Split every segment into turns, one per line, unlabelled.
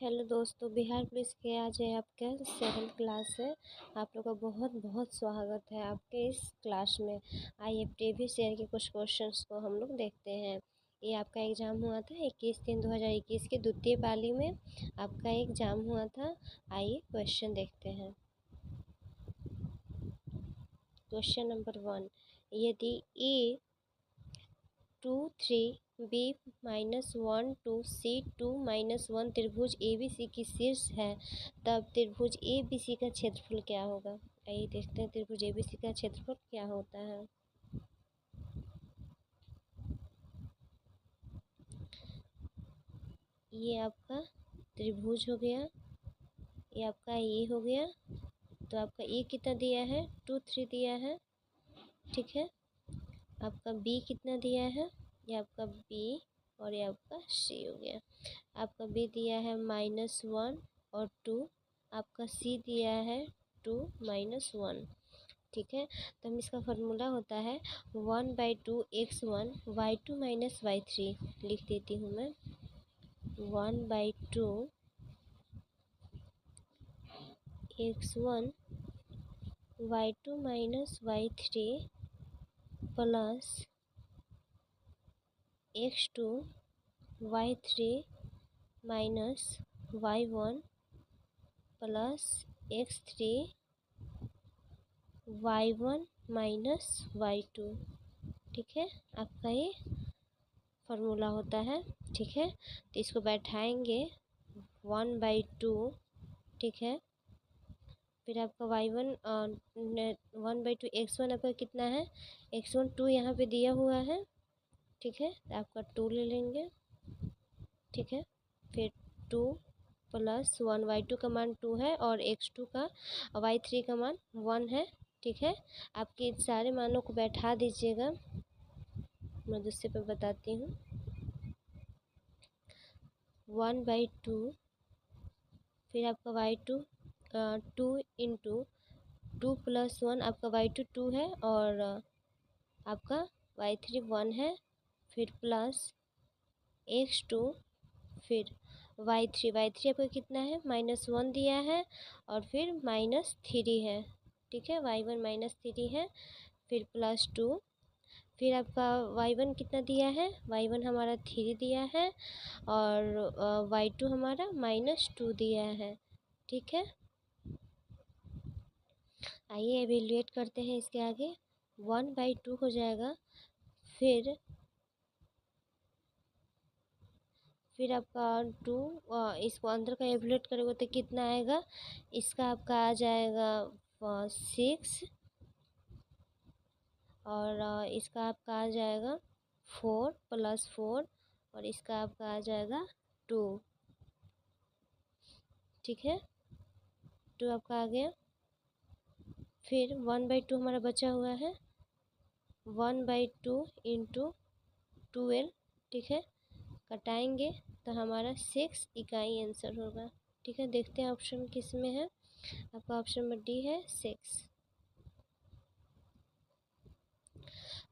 Hello दोस्तों, Bihar police के आज है आपका 7th क्लास है। आप लोग का बहुत बहुत स्वागत है आपके इस क्लास में। आइए प्रीवियस ईयर के कुछ क्वेश्चंस को हम लोग देखते हैं। ये आपका एग्ज़ाम हुआ था 21/3/2021 के द्वितीय पाली में आपका एग्ज़ाम हुआ था। आइए क्वेश्चन देखते हैं। क्वेश्चन नंबर 1, यदि ए 2 3 b -1 2 c 2 -1 त्रिभुज ABC की शीर्ष है, तब त्रिभुज ABC का क्षेत्रफल क्या होगा। आइए देखते हैं त्रिभुज ABC का क्षेत्रफल क्या होता है। ये आपका त्रिभुज हो गया, ये आपका ए हो गया। तो आपका ए कितना दिया है, 2 3 दिया है, ठीक है। आपका बी कितना दिया है, ये आपका बी और ये आपका सी हो गया। आपका बी दिया है -1 और 2, आपका सी दिया है 2 -1, ठीक है। तो हम इसका फार्मूला होता है 1/2 x1 y2 - y3। लिख देती हूँ मैं 1/2 x1 y2 - y3 plus x2 y3 minus y1 plus x3 y1 minus y2, ठीक है। आपका ये फार्मूला होता है, ठीक है। तो इसको बैठाएंगे 1/2, ठीक है। फिर आपका y1 1/2 x1 आपका कितना है, x1 2 यहाँ पे दिया हुआ है, ठीक है। तो आपका 2 ले लेंगे, ठीक है। फिर 2 + 1, y2 का मान 2 है और x2 का y3 का मान 1 है, ठीक है। आपके सारे मानों को बैठा दीजिएगा, मैं दूसरे पे बताती हूँ। 1/2 फिर आपका y2 2 × 2 + 1 आपका y2 2 है और आपका y3 1 है, फिर प्लस x2 फिर y3 आपका कितना है, -1 दिया है और फिर -3 है, ठीक है। y1 -3 है, फिर +2, फिर आपका y1 कितना दिया है, y1 हमारा 3 दिया है और y2 हमारा -2 दिया है, ठीक है। आइए एवेल्युएट करते हैं इसके आगे। 1/2 हो जाएगा, फिर आपका 2, इसको अंदर का एवेल्युएट करोगे तो कितना आएगा, इसका आपका आ जाएगा 6 और इसका आपका आ जाएगा 4 + 4 और इसका आपका आ जाएगा 2, ठीक है। 2 आपका आ गया। फिर 1/2 हमारा बचा हुआ है, 1/2 × 12, ठीक है। कटाएंगे तो हमारा 6 इकाई आंसर होगा, ठीक है। देखते हैं ऑप्शन किस में है, आपका ऑप्शन नंबर डी है 6।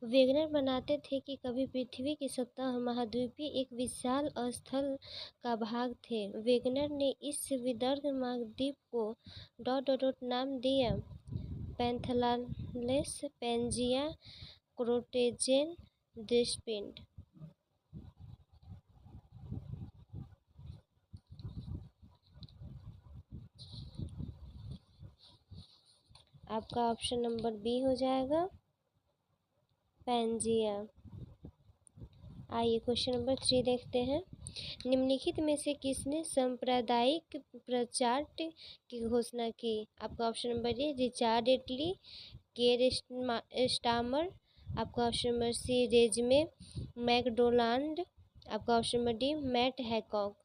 वेगनर बनाते थे कि कभी पृथ्वी की सतह महाद्वीपीय एक विशाल स्थल का भाग थे। वेगनर ने इस विदर्भ महाद्वीप को ... नाम दिया, पैंथेलास, पैंजिया, क्रोटेजेन, दृष्टिपिंड। आपका ऑप्शन नंबर बी हो जाएगा, पैंजिया। आइए क्वेश्चन नंबर 3 देखते हैं। निम्नलिखित में से किसने सांप्रदायिक प्रचार की घोषणा की। आपका option number A Richard Attlee, Keir Starmer, आपका ऑप्शन नंबर सी रेजमे मैकडोनाल्ड, आपका option number D Matt Hancock.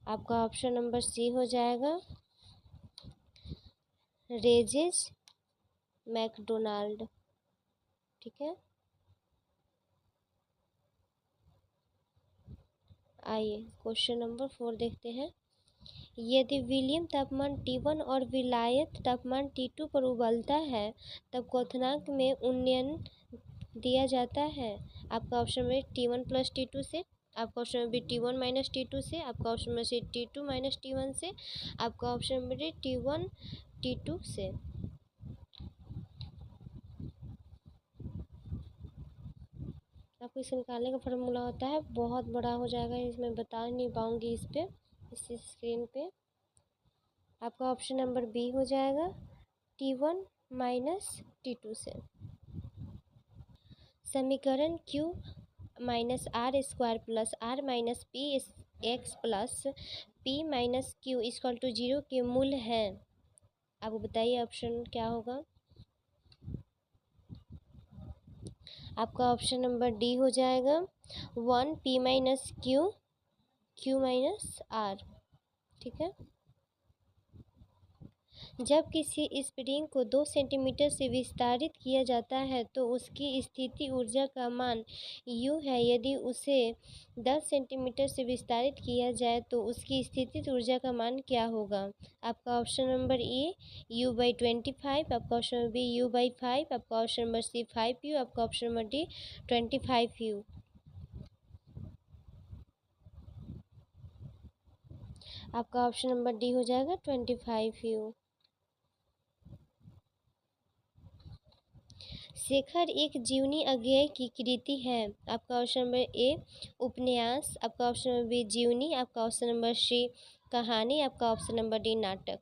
आपका ऑप्शन नंबर सी हो जाएगा, रेजेस मैकडोनाल्ड, ठीक है। आइए क्वेश्चन नंबर 4 देखते हैं। यदि विलियम तापमान T1 और विलायत तापमान T2 पर उबलता है, तब क्वथनांक में उन्नयन दिया जाता है? आपका ऑप्शन में T1 + T2 से, आपका ऑप्शन में बी T1 - T2 से, आपका ऑप्शन में सी T2 - T1 से, आपका ऑप्शन में डी T1 T2 से। आपको इसे निकालने का फॉर्मूला होता है, बहुत बड़ा हो जाएगा, इसमें बता नहीं पाऊंगी इस स्क्रीन पे। आपका ऑप्शन नंबर बी हो जाएगा T1 - T2 से। समीकरण Q - R² + R - PX + P - Q = 0 के मूल हैं। आपको बताइए ऑप्शन क्या होगा? आपका ऑप्शन नंबर डी हो जाएगा 1 P - Q - R। ठीक है। जब किसी स्प्रिंग को 2 सेंटीमीटर से विस्तारित किया जाता है तो उसकी स्थिति ऊर्जा का मान U है। यदि उसे 10 सेंटीमीटर से विस्तारित किया जाए तो उसकी स्थिति ऊर्जा का मान क्या होगा? आपका ऑप्शन नंबर ए U/25, आपका ऑप्शन नंबर बी U/5, आपका ऑप्शन नंबर सी 5U, आपका ऑप्शन नंबर डी 25U। आपका ऑप्शन नंबर डी हो जाएगा 25U। शेखर एक जीवनी अज्ञेय की कृति है। आपका ऑप्शन नंबर ए उपन्यास, आपका ऑप्शन नंबर बी जीवनी, आपका ऑप्शन नंबर सी कहानी, आपका ऑप्शन नंबर डी नाटक।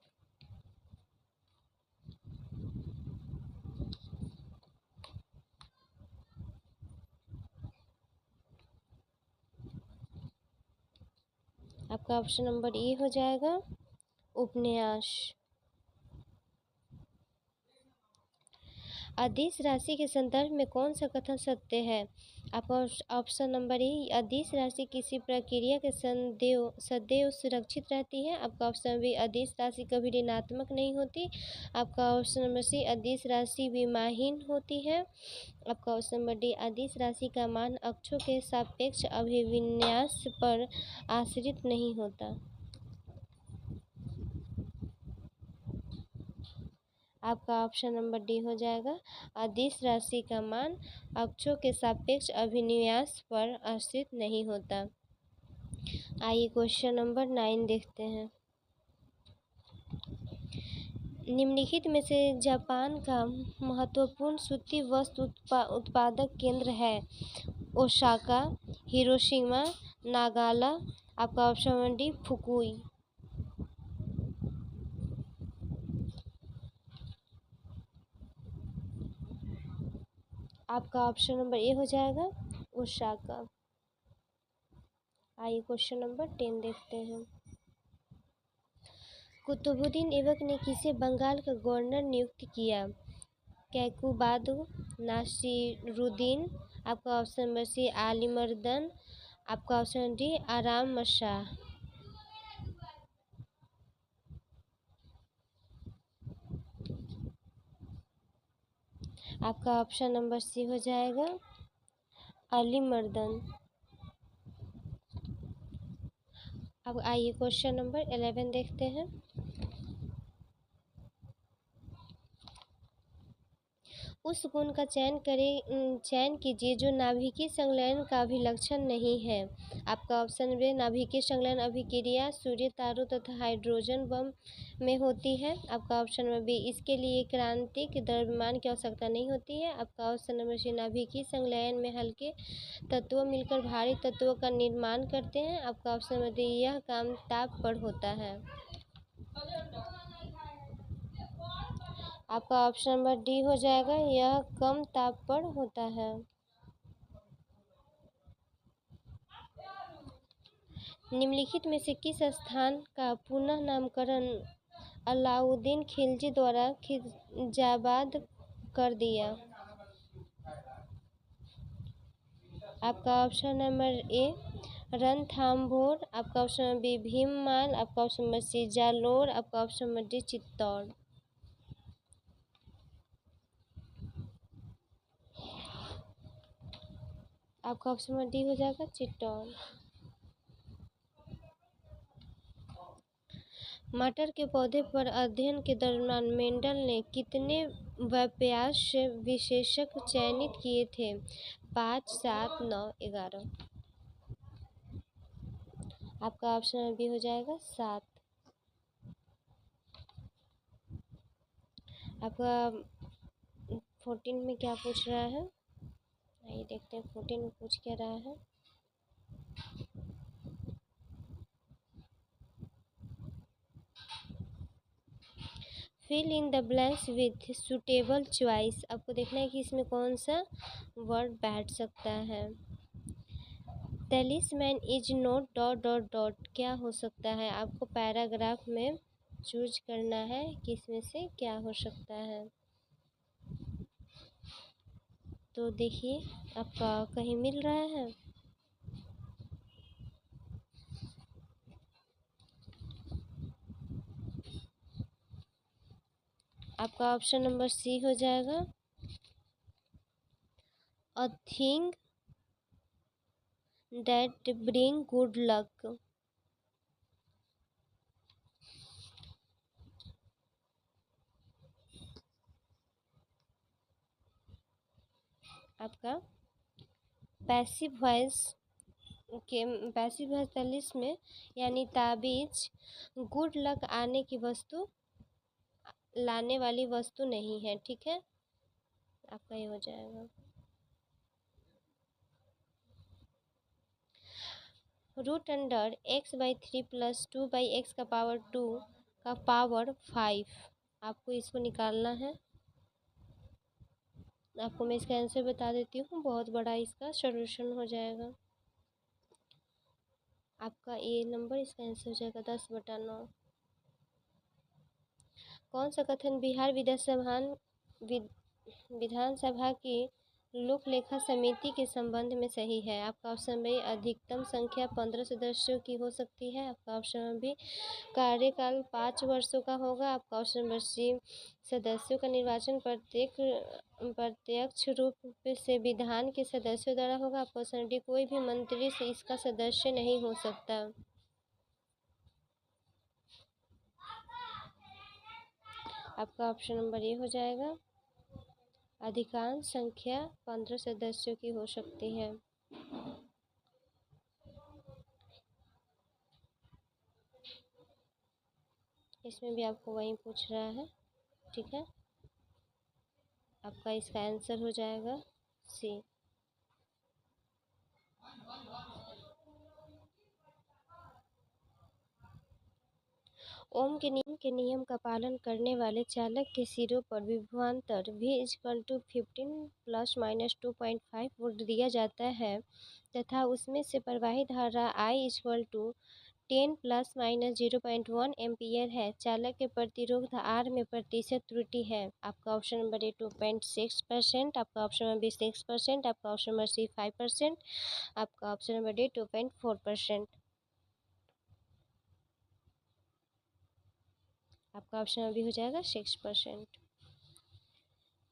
आपका ऑप्शन नंबर ए हो जाएगा उपन्यास। अदिश राशि के संदर्भ में कौन सा कथन सत्य है? आपका ऑप्शन नंबर ए अदिश राशि किसी प्रक्रिया के सदैव सुरक्षित रहती है, आपका ऑप्शन बी अदिश राशि कभी ऋणात्मक नहीं होती, आपका ऑप्शन नंबर सी अदिश राशि विमाहीन होती है, आपका ऑप्शन नंबर डी अदिश राशि का मान अक्षों के सापेक्ष अभिविन्यास पर आश्रित नहीं होता। आपका ऑप्शन नंबर डी हो जाएगा अदिश राशि का मान अक्षों के सापेक्ष अभिविन्यास पर आश्रित नहीं होता। आइए क्वेश्चन नंबर 9 देखते हैं। निम्नलिखित में से जापान का महत्वपूर्ण सूती वस्त्र उत्पादक केंद्र है? ओसाका, हिरोशिमा, नागाला, आपका ऑप्शन नंबर डी फुकुई। आपका ऑप्शन नंबर ए हो जाएगा ओसाका। आइए क्वेश्चन नंबर 10 देखते हैं। कुतुबुद्दीन ऐबक ने किसे बंगाल का गवर्नर नियुक्त किया? कैकुबादो, नासिरुद्दीन, आपका ऑप्शन नंबर सी आलिमर्दन, आपका ऑप्शन डी आराम शाह। आपका ऑप्शन नंबर सी हो जाएगा अलीमर्दन। अब आइए क्वेश्चन नंबर 11 देखते हैं। उस गुण का चयन कीजिए जो नाभिकीय संलयन का अभिलक्षण नहीं है। आपका ऑप्शन बी नाभिकीय संलयन अभिक्रिया सूर्य तारों तथा हाइड्रोजन बम में होती है, आपका ऑप्शन नंबर बी इसके लिए क्रांतिक द्रव्यमान की आवश्यकता नहीं होती है, आपका ऑप्शन नंबर सी नाभिकीय संलयन में हल्के तत्व मिलकर भारी तत्वों का निर्माण करते हैं, आपका ऑप्शन नंबर डी यह काम ताप पर होता है। आपका ऑप्शन नंबर डी हो जाएगा यह कम ताप पर होता है। निम्नलिखित में से किस स्थान का पुनः नामकरण अलाउद्दीन खिलजी द्वारा खिजाबाद कर दिया? आपका ऑप्शन नंबर ए रणथंभौर, आपका ऑप्शन नंबर बी भीममाल, आपका ऑप्शन नंबर सी जालोर, आपका ऑप्शन नंबर डी चित्तौड़। आपका ऑप्शन नंबर डी हो जाएगा चित्तौड़। मटर के पौधे पर अध्ययन के दौरान मेंडल ने कितने वाप्याश विशेषक चयनित किए थे? 5, 7, 9, 11। आपका ऑप्शन बी हो जाएगा 7। आपका 14 में क्या पूछ रहा है? आइए देखते हैं 14 में पूछ क्या रहा है। Fill in the blanks with suitable choice. आपको देखना है कि इसमें कौन सा वर्ड बैठ सकता है। Talisman is not dot dot dot क्या हो सकता है? आपको पैराग्राफ में चूज करना है कि इसमें से क्या हो सकता है। तो देखिए आपका कहीं मिल रहा है। आपका ऑप्शन नंबर सी हो जाएगा, a thing that bring good luck. आपका पैसिव वॉइस के पैसिव वॉइस 43 में यानी ताबीज गुड लक आने की वस्तु, लाने वाली वस्तु नहीं है। ठीक है, आपका ये हो जाएगा। रूट अंडर x/3 + 2/x का पावर 2 का पावर 5। आपको इसको निकालना है। आपको मैं इसका आंसर बता देती हूँ, बहुत बड़ा इसका सॉल्यूशन हो जाएगा। आपका ए नंबर इसका आंसर हो जाएगा 10/9। कौन सा कथन बिहार विधानसभा की लोक लेखा समिति के संबंध में सही है? आपका ऑप्शन बी अधिकतम संख्या 15 सदस्यों की हो सकती है। आपका ऑप्शन बी कार्यकाल 5 वर्षों का होगा। आपका ऑप्शन नंबर सी सदस्यों का निर्वाचन प्रत्यक्ष रूप से विधान के सदस्यों द्वारा होगा। आपका ऑप्शन डी कोई भी मंत्री से इसका सदस्य नहीं हो सकता। आपका ऑप्शन नंबर ए हो जाएगा, अधिकांश संख्या 15 सदस्यों की हो सकती है। इसमें भी आपको वही पूछ रहा है। ठीक है, आपका इसका आंसर हो जाएगा सी। ओम के नियम का पालन करने वाले चालक के सिरों पर विभवांतर v = 15 ± 2.5 वोल्ट दिया जाता है तथा उसमें से प्रवाहित धारा I = 10 ± 0.1 एम्पियर है। चालक के प्रतिरोध R में प्रतिशत त्रुटि है। आपका ऑप्शन नंबर ए 2.6%। आपका ऑप्शन नंबर बी 6%। आपका ऑप्शन नंबर सी 5%। आपका ऑप्शन नंबर डी 2.4%। आपका ऑप्शन अभी हो जाएगा 6%।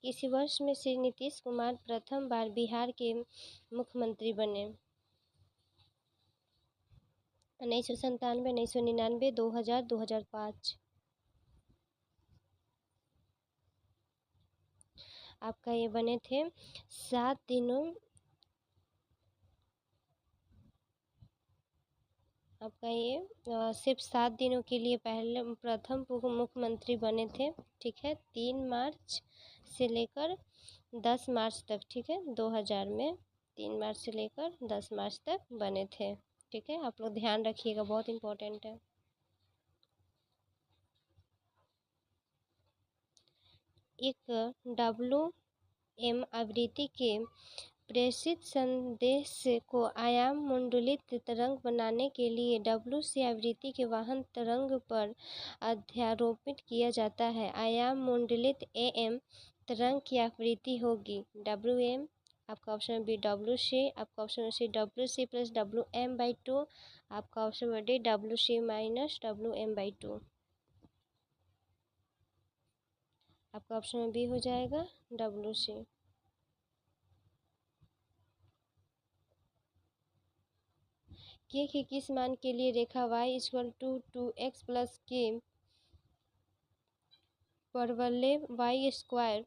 किसी वर्ष में श्री नीतीश कुमार प्रथम बार बिहार के मुख्यमंत्री बने? 1997, 1999, 2000, 2005। आपका ये बने थे 7 दिनों। आपका ये सिर्फ 7 दिनों के लिए पहले प्रथम मुख्यमंत्री बने थे। ठीक है, 3 मार्च से लेकर 10 मार्च तक। ठीक है, 2000 में 3 मार्च से लेकर 10 मार्च तक बने थे। ठीक है, आप लोग ध्यान रखिएगा, बहुत इम्पोर्टेंट है। एक WM आवृत्ति के प्रेषित संदेश को आयाम मंडलित तरंग बनाने के लिए WC आवृत्ति के वाहन तरंग पर अध्यारोपित किया जाता है। आयाम मंडलित AM तरंग की आवृत्ति होगी WM। आपका ऑप्शन बी WC। आपका ऑप्शन सी WC + WM/2। आपका ऑप्शन डी WC - WM/2। आपका ऑप्शन बी हो जाएगा WC। के किस मान के लिए रेखा y equal to 2x plus के परवलय y square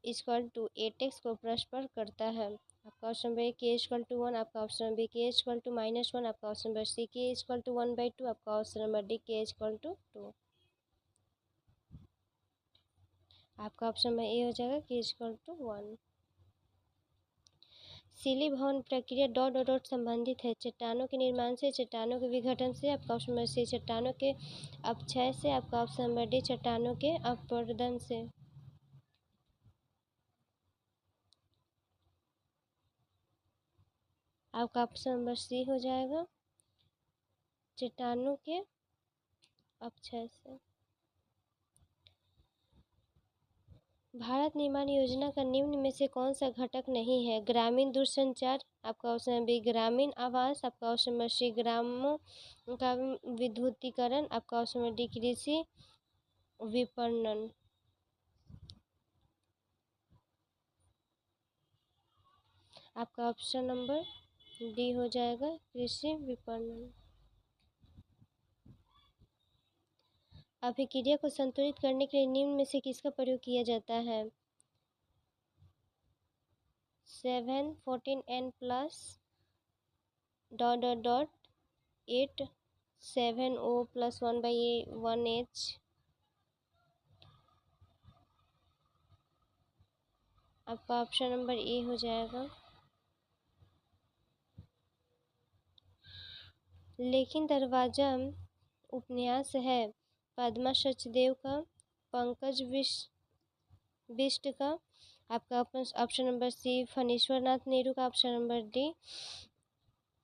equal to 8x को परस्पर करता है। आपका ऑप्शन नंबर ए के इक्वल टू 1, आपका ऑप्शन नंबर बी के इक्वल टू -1, आपका ऑप्शन नंबर सी के इक्वल टू 1/2, आपका ऑप्शन नंबर डी के इक्वल टू 2। आपका ऑप्शन नंबर ए हो जाएगा के इक्वल टू 1। सीली भवन प्रक्रिया डॉट डॉट डॉट संबंधित है। चट्टानों के निर्माण से, चट्टानों के विघटन से, आपका ऑप्शन नंबर सी चट्टानों के अपक्षय से, आपका ऑप्शन नंबर डी चट्टानों के अपरदन से। आपका ऑप्शन नंबर सी हो जाएगा चट्टानों के अपक्षय से। भारत निर्माण योजना का निम्न में से कौन सा घटक नहीं है? ग्रामीण दूरसंचार, आपका option number B Gramin Awas, आपका ऑप्शन नंबर सी ग्रामों का विद्युतीकरण, आपका ऑप्शन नंबर डी कृषि विपणन। आपका ऑप्शन नंबर डी हो जाएगा कृषि विपणन। अभिक्रिया को संतुलित करने के लिए निम्न में से किसका प्रयोग किया जाता है? 7 14n plus dot dot dot 8 7o plus 1/1h। आपका ऑप्शन नंबर ए हो जाएगा। लेकिन दरवाजा उपन्यास है पद्मा सचदेव का, पंकज बिष्ट का, आपका ऑप्शन नंबर सी फणीश्वर नाथ नेहरू का, ऑप्शन नंबर डी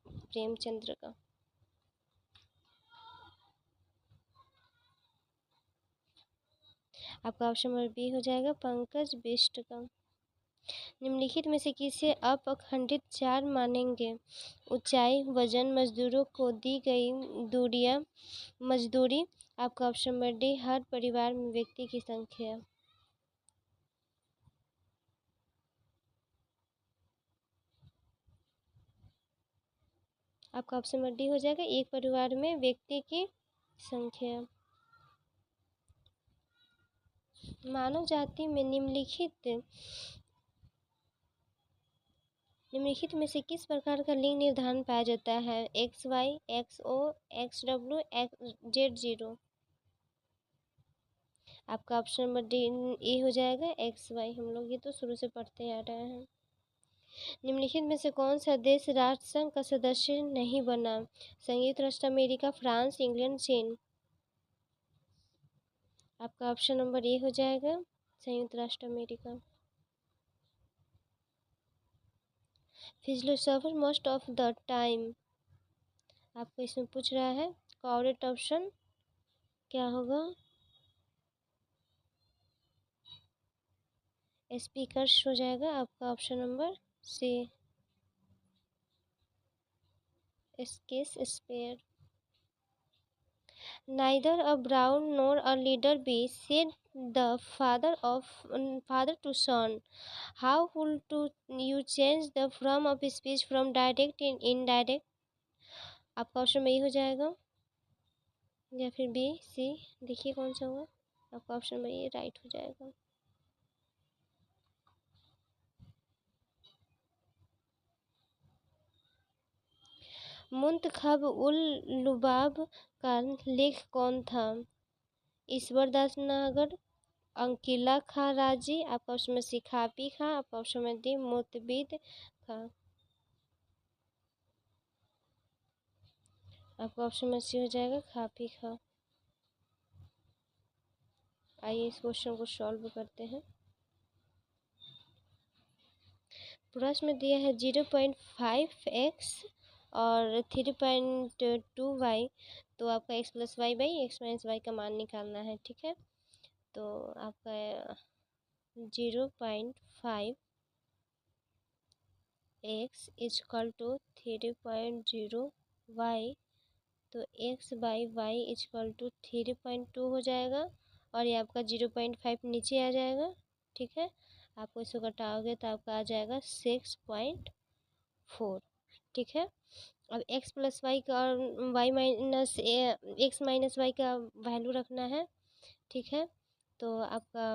प्रेमचंद्र का। आपका ऑप्शन नंबर बी हो जाएगा पंकज बिष्ट का। निम्नलिखित में से किसे अपखंडित चार मानेंगे? ऊंचाई, वजन, मजदूरों को दी गई दूरियां, मजदूरी, आपका ऑप्शन नंबर डी हर परिवार में व्यक्ति की संख्या। आपका ऑप्शन नंबर डी हो जाएगा एक परिवार में व्यक्ति की संख्या। मानव जाति में निम्नलिखित में से किस प्रकार का लिंग निर्धारण पाया जाता है? XY, XO, XW, XZ0। आपका ऑप्शन नंबर डी ए हो जाएगा XY। हम लोग ये तो शुरू से पढ़ते आ रहे हैं। निम्नलिखित में से कौन सा देश राष्ट्र संघ का सदस्य नहीं बना? संयुक्त राष्ट्र अमेरिका, फ्रांस, इंग्लैंड, चीन। आपका ऑप्शन नंबर ए हो जाएगा संयुक्त राष्ट्र America. Philosopher most of the time, आपको इसमें पूछ रहा है करेक्ट ऑप्शन क्या होगा? स्पीकर्स हो जाएगा। आपका option number C Shakespeare. Neither a Brown nor a leader B, said the father to son. How would you change the form of speech from direct in indirect? आपका option में हो जाएगा या फिर बी सी, देखिए कौन सा होगा। आपका ऑप्शन में ये राइट हो जाएगा। मुंतखब उल लुबाब का लेख कौन था? ईश्वरदास नागर, अंकिला खां राजी, आपका ऑप्शन में सी खापी खां, आपका ऑप्शन में डी मुतबिद खां। आपका ऑप्शन में सी हो जाएगा खापी खां। आइए इस क्वेश्चन को सॉल्व करते हैं। प्रश्न में दिया है 0.5x और 3.2y, तो आपका x plus y by x minus y का मान निकालना है। ठीक है, तो आपका 0.5x इक्वल टू 3.0y, तो x by y equal to 3.2 हो जाएगा और ये आपका 0.5 नीचे आ जाएगा। ठीक है, आपको इसको घटाओगे तो आपका आ जाएगा 6.4। ठीक है। अब x प्लस वाई का और y minus x minus y का वैल्यू रखना है, ठीक है। तो आपका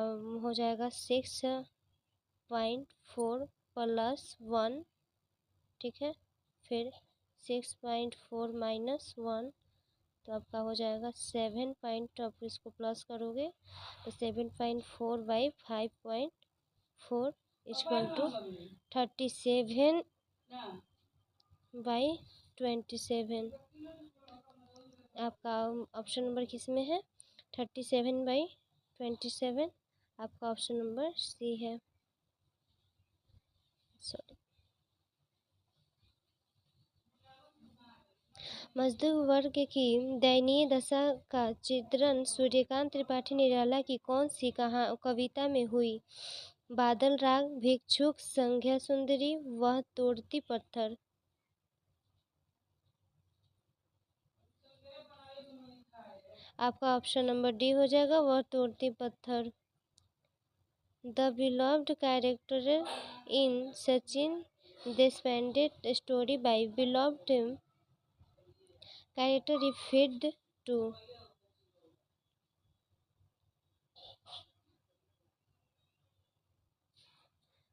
हो जाएगा 6.4 प्लस 1, ठीक है। फिर 6.4 माइनस 1, तो आपका हो जाएगा 7 पॉइंट, आप इसको प्लस करोगे तो 7.4 बाई 5.4 इक्वल टू 37 बाई 27। आपका ऑप्शन नंबर किस में है? 37 बाई 27। आपका ऑप्शन नंबर सी है। सॉरी। मजदूर वर्ग की दयनीय दशा का चित्रण सूर्यकांत त्रिपाठी निराला की कौन सी कविता में हुई? बादल राग, भिक्षुक, संध्या सुंदरी, वह तोड़ती पत्थर। आपका ऑप्शन नंबर डी हो जाएगा, वह तोड़ती पत्थर। The beloved character in Sachin Deshpande story by beloved character referred to.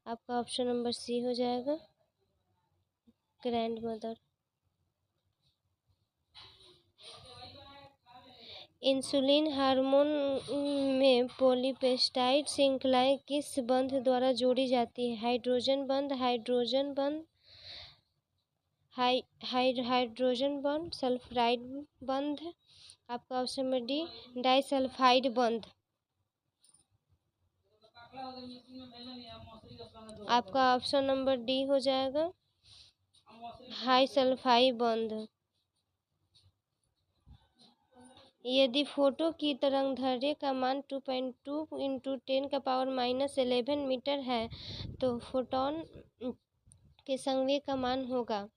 आपका ऑप्शन नंबर सी हो जाएगा, ग्रैंड मदर। इंसुलिन हार्मोन में पॉलीपेप्टाइड श्रृंखलाएं किस बंध द्वारा जोड़ी जाती है? हाइड्रोजन बंध, हाइड्रोजन बंध, हाइड्रोजन बंध, सल्फाइड बंध। आपका ऑप्शन नंबर डी, डाइसल्फाइड बंध। आपका ऑप्शन नंबर डी हो जाएगा, हाई सल्फाइड बंध। यदि फोटो की तरंगदैर्घ्य का मान 2.2 × 10⁻11 मीटर है तो फोटॉन के संवेग का मान होगा।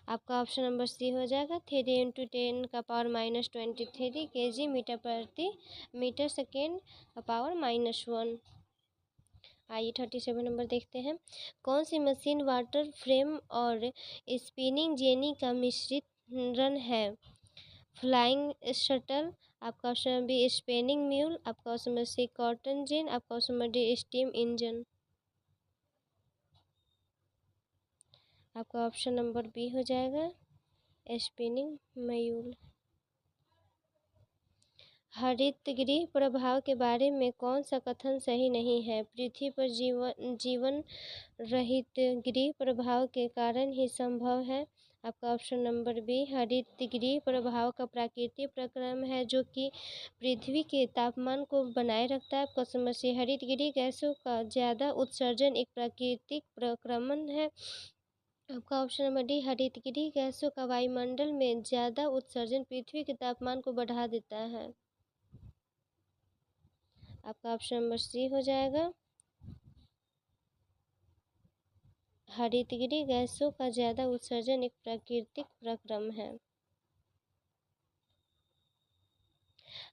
आपका ऑप्शन नंबर सी हो जाएगा, 3 × 10⁻23 kg मीटर प्रति मीटर सेकेंड पावर -1। आइए 37 नंबर देखते हैं। कौन सी मशीन वाटर फ्रेम और स्पिनिंग जेनी का मिश्रण है? Flying shuttle. आपका ऑप्शन बी, स्पिनिंग म्यूल। आपका ऑप्शन नंबर सी, कॉटन जिन। आपका option number D, steam engine. आपका ऑप्शन नंबर बी हो जाएगा, स्पिनिंग म्यूल। हरितगृह प्रभाव के बारे में कौन सा कथन सही नहीं है? पृथ्वी पर जीवन रहित गृह प्रभाव के कारण ही संभव है। आपका ऑप्शन नंबर बी, हरितगृह प्रभाव का प्राकृतिक प्रक्रम है जो कि पृथ्वी के तापमान को बनाए रखता है। आपका ऑप्शन सी, हरितगृह गैसों का ज्यादा उत्सर्जन एक प्राकृतिक प्रक्रमण है। आपका ऑप्शन नंबर डी, हरितगृह गैसों का वायुमंडल में ज्यादा उत्सर्जन पृथ्वी के तापमान को बढ़ा देता है। आपका ऑप्शन नंबर सी हो जाएगा, हरितगृह गैसों का ज्यादा उत्सर्जन एक प्राकृतिक प्रक्रम है।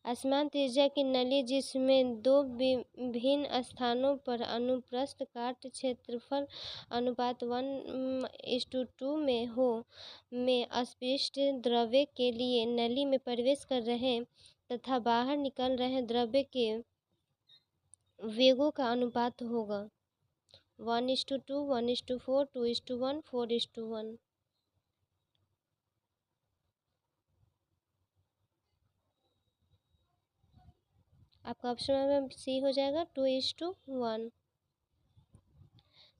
असमान त्रिज्या की नली जिसमें दो विभिन्न स्थानों पर अनुप्रस्थ काट क्षेत्रफल अनुपात 1:2 में हो, में अस्पष्ट द्रव्य के लिए नली में प्रवेश कर रहे तथा बाहर निकल रहे द्रव्य के वेगों का अनुपात होगा 1:2, 1:4, 2:1, 4:1। आपका ऑप्शन नंबर सी हो जाएगा, 2:1।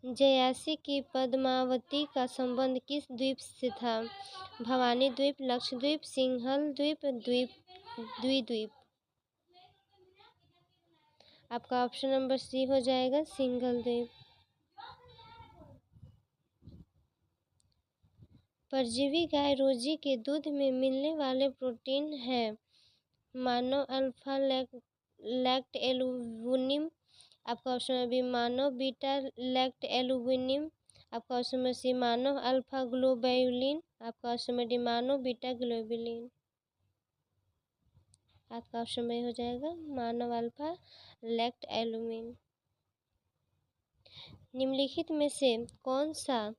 जयासी की पद्मावती का संबंध किस द्वीप से था? भवानी द्वीप, लक्षद्वीप, सिंहल द्वीप, द्वीप। आपका ऑप्शन नंबर सी हो जाएगा, सिंघल द्वीप। परजीवी गाय रोजी के दूध में मिलने वाले प्रोटीन है? मानो अल्फा लैक्ट एल्बुमिन। आपका ऑप्शन नंबर बी, मानो बीटा लैक्ट एल्बुमिन। आपका ऑप्शन नंबर सी, मानो अल्फा ग्लोबुलिन। आपका ऑप्शन नंबर डी, मानो बीटा ग्लोबुलिन। आपका ऑप्शन नंबर हो जाएगा, मानव अल्फा लैक्ट एल्बुमिन। निम्नलिखित में से कौन सा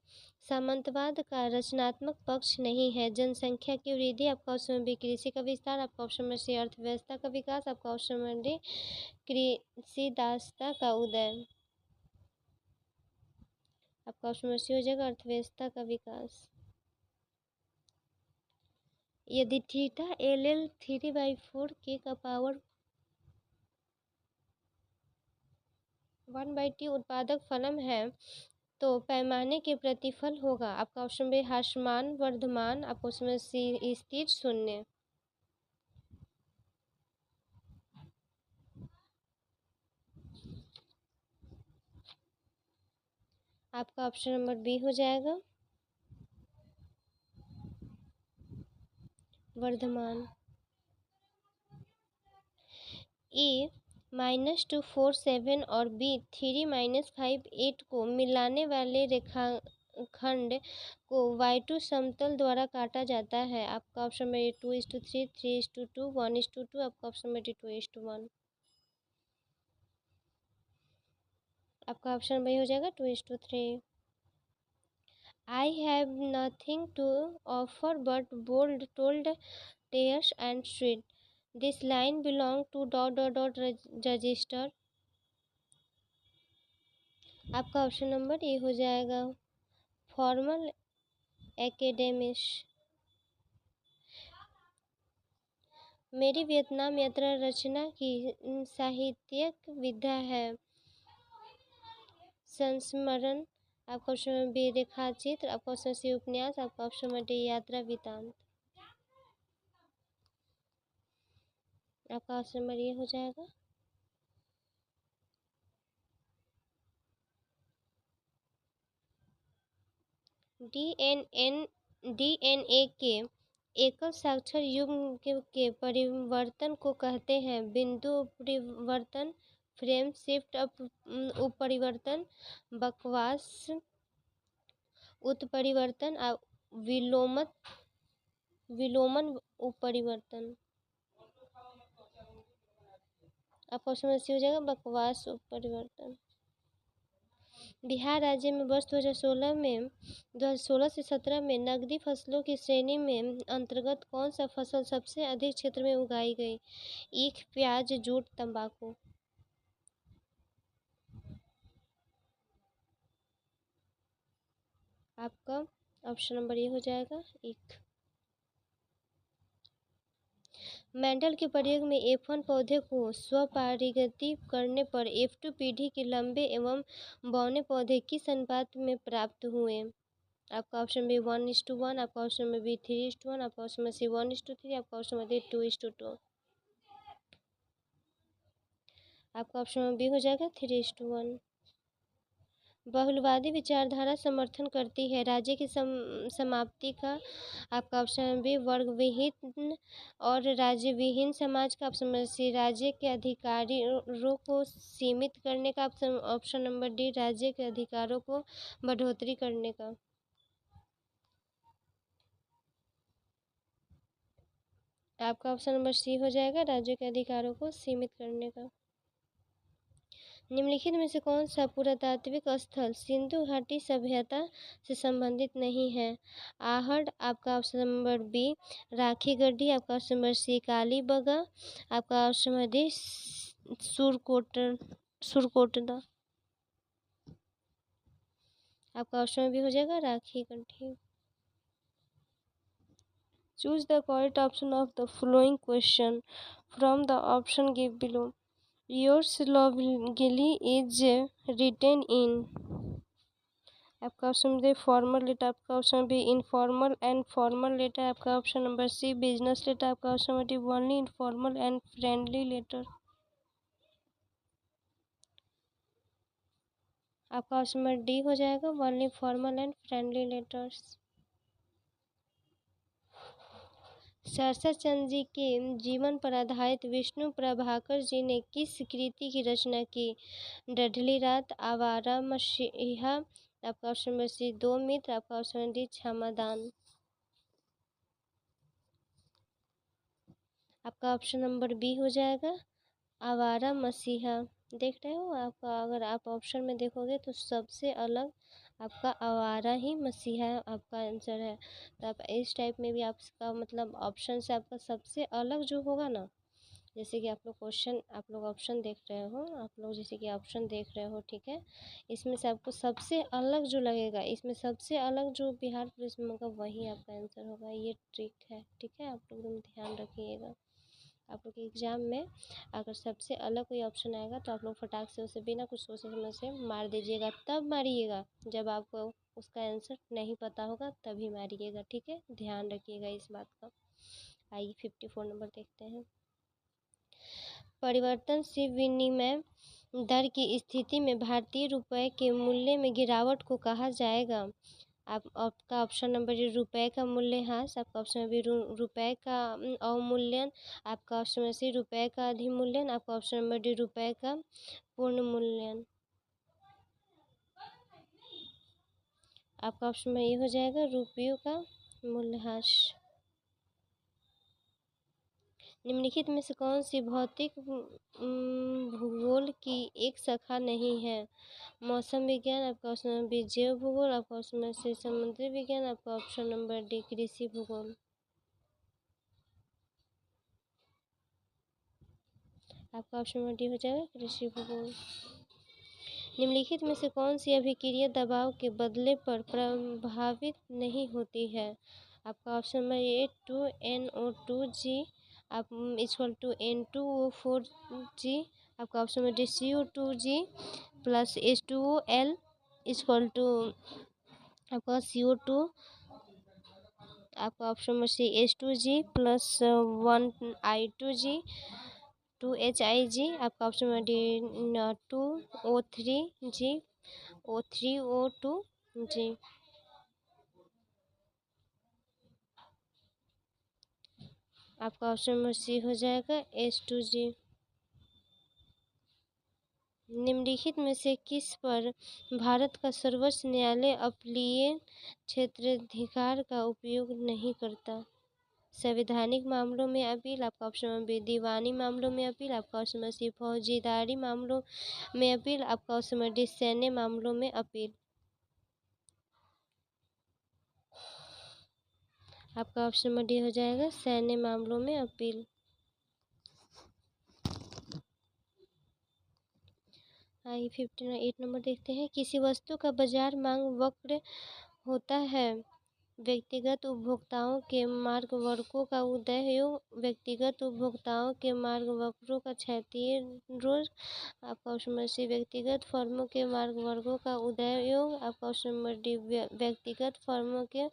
सामंतवाद का रचनात्मक पक्ष नहीं है? जनसंख्या की वृद्धि, आपका ऑप्शन नंबर बी कृषि का विस्तार, आपका ऑप्शन नंबर सी अर्थव्यवस्था का विकास, आपका ऑप्शन नंबर डी कृषि दासता का उदय, आपका ऑप्शन नंबर सी हो जाएगा अर्थव्यवस्था का विकास। यदि थीटा एल एल 3/4 के का पावर 1/2 उत्पादक फलन है तो पैमाने के प्रतिफल होगा, आपका ऑप्शन बी ह्रासमान वर्धमान, आपका ऑप्शन सी स्थिर शून्य, आपका ऑप्शन नंबर बी हो जाएगा वर्धमान। ए -247 और बी 3-5 को मिलाने वाले रेखाखंड को y2 समतल द्वारा काटा जाता है, आपका ऑप्शन नंबर 2:3, 3:2, 1:2, आपका ऑप्शन नंबर डी 2:1, आपका ऑप्शन नंबर हो जाएगा 2:3। I have nothing to offer but bold told tears and sweet. This line belong to ... register. आपका ऑप्शन नंबर ए हो जाएगा फॉर्मल एकेडेमिश। मेरी वियतनाम यात्रा रचना की साहित्यिक विधा है संस्मरण, आपका ऑप्शन नंबर बी रेखाचित्र, आपका ऑप्शन सी उपन्यास, आपका ऑप्शन नंबर डी यात्रा वृत्तांत, आपका ऑप्शन नंबर ये हो जाएगा डीएनए के एकल साक्षर युग्म के परिवर्तन को कहते हैं बिंदु परिवर्तन, फ्रेम शिफ्ट उपरिवर्तन, बकवास उत्परिवर्तन, विलोमन उपरिवर्तन, आपका ऑप्शन सी हो जाएगा बकवास उपरिवर्तन। बिहार राज्य में वर्ष 2016 से 17 में नकदी फसलों की श्रेणी में अंतर्गत कौन सा फसल सबसे अधिक क्षेत्र में उगाई गई? ईख, प्याज, जूट, तंबाकू, आपका ऑप्शन नंबर ये हो जाएगा ईख। मेंडल के प्रयोग में F1 पौधे को स्वपारिगति करने पर F2 पीढ़ी के लंबे एवं बौने पौधे किस अनुपात में प्राप्त हुए? आपका ऑप्शन बी 1:1, आपका ऑप्शन नंबर बी 3:1, आपका ऑप्शन नंबर सी 1:3, आपका ऑप्शन नंबर डी 2:2, आपका ऑप्शन नंबर बी हो जाएगा 3:1। बहुलवादी विचारधारा समर्थन करती है राज्य की समाप्ति का, आपका ऑप्शन बी वर्ग विहीन और राज्य विहीन समाज का, ऑप्शन नंबर सी राज्य के अधिकारों को सीमित करने का, ऑप्शन नंबर डी राज्य के अधिकारों को बढ़ोतरी करने का, आपका ऑप्शन नंबर सी हो जाएगा राज्य के अधिकारों को सीमित करने का। निम्नलिखित में से कौन सा पुरातात्विक स्थल सिंधु घाटी सभ्यता से संबंधित नहीं है? आहड़, आपका ऑप्शन नंबर बी राखी गड्ढी, आपका ऑप्शन नंबर सी कालीबंगा, आपका ऑप्शन नंबर डी सुरकोटदा, आपका ऑप्शन बी हो जाएगा राखी गड्ढी। Choose the correct option of the following question from the option give below. Yours lovingly is written in, आपका ऑप्शन बी फॉर्मल लेटर, आपका option B informal and formal letter, आपका option number C business letter, आपका option number D only informal and friendly letter, आपका option number D हो जाएगा only formal and friendly letters. Sarsa Chandra ji के जीवन पर आधारित विष्णु प्रभाकर जी ने किस कृति की रचना की? डढ़ली रात, आवारा मसीहा, आपका ऑप्शन नंबर सी दो मित्र, आपका ऑप्शन नंबर डी क्षमादान, आपका ऑप्शन नंबर बी हो जाएगा आवारा मसीहा। देख रहे हो आपका, अगर आप ऑप्शन में देखोगे तो सबसे अलग आपका आवारा ही मसीहा आपका आंसर है। तो आप इस टाइप में भी आपका मतलब ऑप्शन से आपका सबसे अलग जो होगा ना, जैसे कि आप लोग ऑप्शन देख रहे हो, आप लोग जैसे कि ऑप्शन देख रहे हो, ठीक है। इसमें से आपको सबसे अलग जो लगेगा, इसमें सबसे अलग जो बिहार पुलिस में होगा वही आपका आंसर होगा। ये ट्रिक है, ठीक है। आप लोग एकदम ध्यान रखिएगा। आप लोग के एग्ज़ाम में अगर सबसे अलग कोई ऑप्शन आएगा तो आप लोग फटाक से उसे बिना कुछ सोचे समझ से मार दीजिएगा। तब मारिएगा जब आपको उसका आंसर नहीं पता होगा, तभी मारिएगा, ठीक है। ध्यान रखिएगा इस बात का। आइए 54 नंबर देखते हैं। परिवर्तनशील विनिमय दर की स्थिति में भारतीय रुपये के मूल्य में गिरावट को कहा जाएगा। आपका ऑप्शन नंबर रुपये का मूल्यह्रास, आपका ऑप्शन नंबर रुपये का अवमूल्यन, आपका ऑप्शन नंबर सी रुपये का अधिमूल्यन, आपका ऑप्शन नंबर डी रुपये का पूर्ण मूल्यन। आपका ऑप्शन में ये हो जाएगा रुपयों का मूल्यह्रास। निम्नलिखित में से कौन सी भौतिक भूगोल की एक शाखा नहीं है? मौसम विज्ञान, आपका ऑप्शन नंबर बी जैव भूगोल, आपका ऑप्शन नंबर सी समुद्री विज्ञान, आपका ऑप्शन नंबर डी कृषि भूगोल। आपका ऑप्शन नंबर डी हो जाएगा कृषि भूगोल। निम्नलिखित में से कौन सी अभिक्रिया दबाव के बदले पर प्रभावित नहीं होती है? आपका ऑप्शन नंबर ए 2NO2G आप इक्वल टू N2O4G, आपका option number D CO2G plus H2OL equal to आपका CO2, आपका ऑप्शन नंबर सी H2G प्लस 1I2G 2HIG, आपका option number D 2O3G O3O2G। आपका ऑप्शन नंबर सी हो जाएगा H2G। निम्नलिखित में से किस पर भारत का सर्वोच्च न्यायालय अपीलीय क्षेत्राधिकार का उपयोग नहीं करता? संवैधानिक मामलों में अपील, आपका ऑप्शन नंबर बी दीवानी मामलों में अपील, आपका ऑप्शन नंबर सी फौजदारी मामलों में अपील, आपका ऑप्शन नंबर डी सैन्य मामलों में अपील। आपका ऑप्शन नंबर डी हो जाएगा सैन्य मामलों में अपील। आइए 58 नंबर देखते हैं। किसी वस्तु का बाजार मांग वक्र होता है, व्यक्तिगत उपभोक्ताओं के मार्ग वर्गों का उदय योग व्यक्तिगत उपभोक्ताओं के मार्ग वक्रों का क्षैतिज रोज, आपका ऑप्शन नंबर सी व्यक्तिगत फर्मों के मार्ग वर्गों का उदय योग, आपका ऑप्शन नंबर डी व्यक्तिगत फर्मों के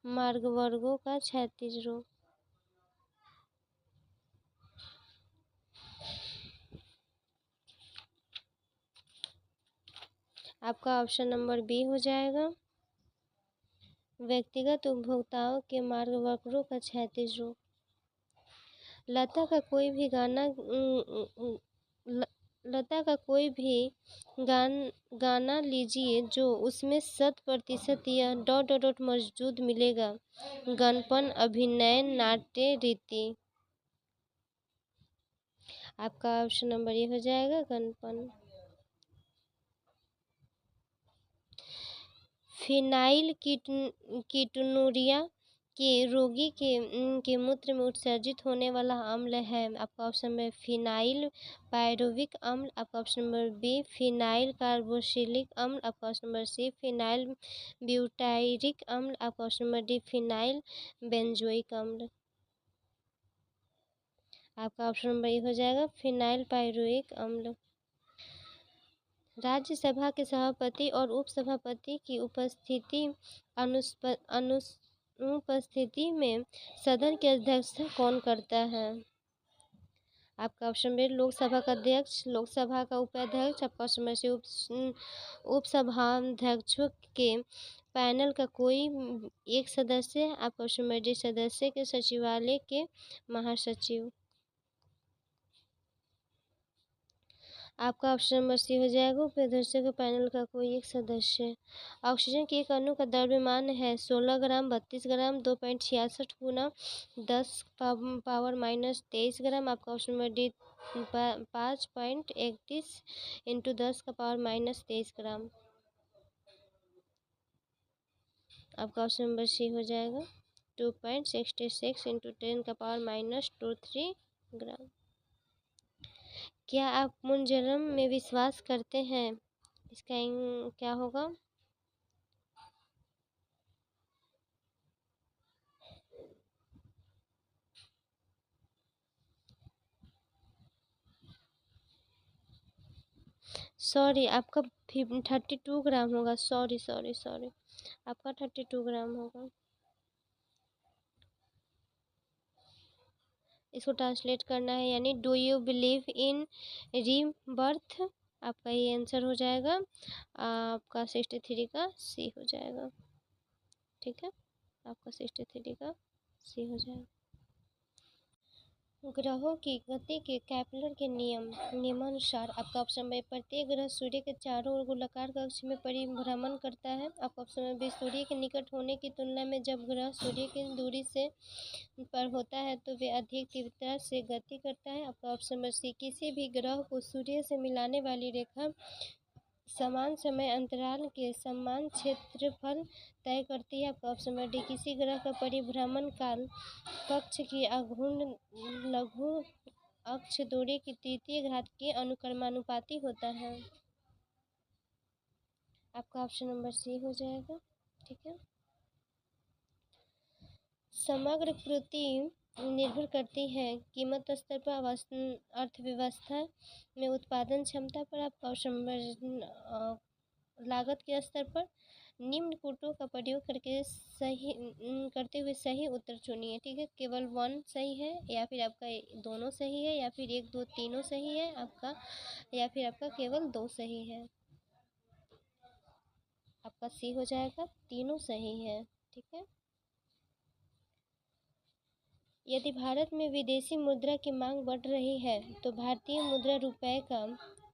मार्ग वर्गों का क्षैतिज रोग। आपका ऑप्शन नंबर बी हो जाएगा व्यक्तिगत उपभोक्ताओं के मार्ग वक्रों का क्षैतिज रोग। लता का कोई भी गाना लीजिए जो उसमें 100% या डॉट डॉट डॉट मौजूद मिलेगा। गणपन, अभिनय, नाट्य, रीति। आपका ऑप्शन नंबर ये हो जाएगा गणपन। फिनाइल कीटोनुरिया के रोगी के मूत्र में उत्सर्जित होने वाला अम्ल है। आपका ऑप्शन में फिनाइल पायरुविक अम्ल, आपका option number B phenyl carboxylic अम्ल, आपका option number C phenyl butyric अम्ल, आपका option number D phenyl benzoic अम्ल। आपका ऑप्शन नंबर ए हो जाएगा फिनाइल पायरुविक अम्ल। राज्यसभा के सभापति और उपसभापति की अनुपस्थिति में सदन की अध्यक्षता कौन करता है? आपका ऑप्शन बी लोकसभा का अध्यक्ष, लोकसभा का उपाध्यक्ष, आपका ऑप्शन सी उपसभाध्यक्षों के पैनल का कोई एक सदस्य, आपका ऑप्शन डी सदस्य के सचिवालय के महासचिव। आपका ऑप्शन नंबर सी हो जाएगा। उपसदस्यों के पैनल का कोई एक सदस्य। ऑक्सीजन के एक अणु का द्रव्यमान है 16 ग्राम 32 ग्राम 2.66 गुना 10⁻⁻23 ग्राम। आपका ऑप्शन नंबर डी 5.31 इंटू 10⁻⁻23 ग्राम। आपका ऑप्शन नंबर सी हो जाएगा 2.66 इंटू 10⁻⁻23 ग्राम। क्या आप पुनर्जन्म में विश्वास करते हैं? इसका क्या होगा? सॉरी, आपका 32 ग्राम होगा। सॉरी सॉरी सॉरी, आपका 32 ग्राम होगा। इसको ट्रांसलेट करना है, यानी do you believe in rebirth? आपका ये आंसर हो जाएगा। आपका 63 का सी हो जाएगा। ठीक है, आपका 63 का सी हो जाएगा। ग्रहों की गति के केपलर के नियमानुसार आपका ऑप्शन बी प्रत्येक ग्रह सूर्य के चारों ओर गोलाकार कक्ष में परिभ्रमण करता है। आपका ऑप्शन बी सूर्य के निकट होने की तुलना में जब ग्रह सूर्य की दूरी से पर होता है तो वे अधिक तीव्रता से गति करता है। आपका ऑप्शन नंबर सी किसी भी ग्रह को सूर्य से मिलाने वाली रेखा समान समय अंतराल के समान क्षेत्रफल तय करती है। आपका ऑप्शन नंबर डी किसी ग्रह का परिभ्रमण काल कक्ष की आघूर्ण लघु अक्ष दूरी की तृतीय घात के अनुक्रमानुपाती होता है। आपका ऑप्शन नंबर सी हो जाएगा। ठीक है, समग्र प्रवृत्ति निर्भर करती है कीमत स्तर पर, अर्थव्यवस्था में उत्पादन क्षमता पर। आपका ऑप्शन नंबर लागत के स्तर पर। निम्न कूटों का प्रयोग करते हुए सही उत्तर चुनिए। ठीक है, केवल 1 सही है, या फिर आपका दोनों सही है, या फिर 1 2 तीनों सही है आपका, या फिर आपका केवल 2 सही है। आपका सी हो जाएगा, तीनों सही है। ठीक है, यदि भारत में विदेशी मुद्रा की मांग बढ़ रही है तो भारतीय मुद्रा रुपए का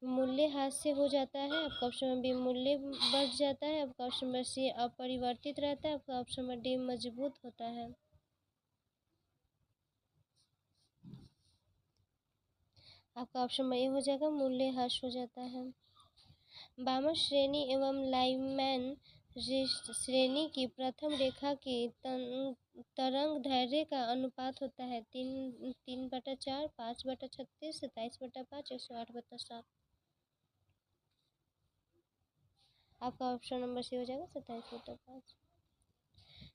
मूल्य ह्रास से हो जाता है। आपका ऑप्शन नंबर बी मूल्य बढ़ जाता है। आपका ऑप्शन नंबर सी अपरिवर्तित रहता है। आपका ऑप्शन नंबर डी मजबूत होता है। आपका ऑप्शन नंबर ए हो जाएगा, मूल्य ह्रास हो जाता है। बामन श्रेणी एवं लाइनमैन श्रेणी की प्रथम रेखा की तरंग दैर्ध्य का अनुपात होता है 3/4, 5/36, 27/5, 108/7। आपका ऑप्शन नंबर सी हो जाएगा 27/5।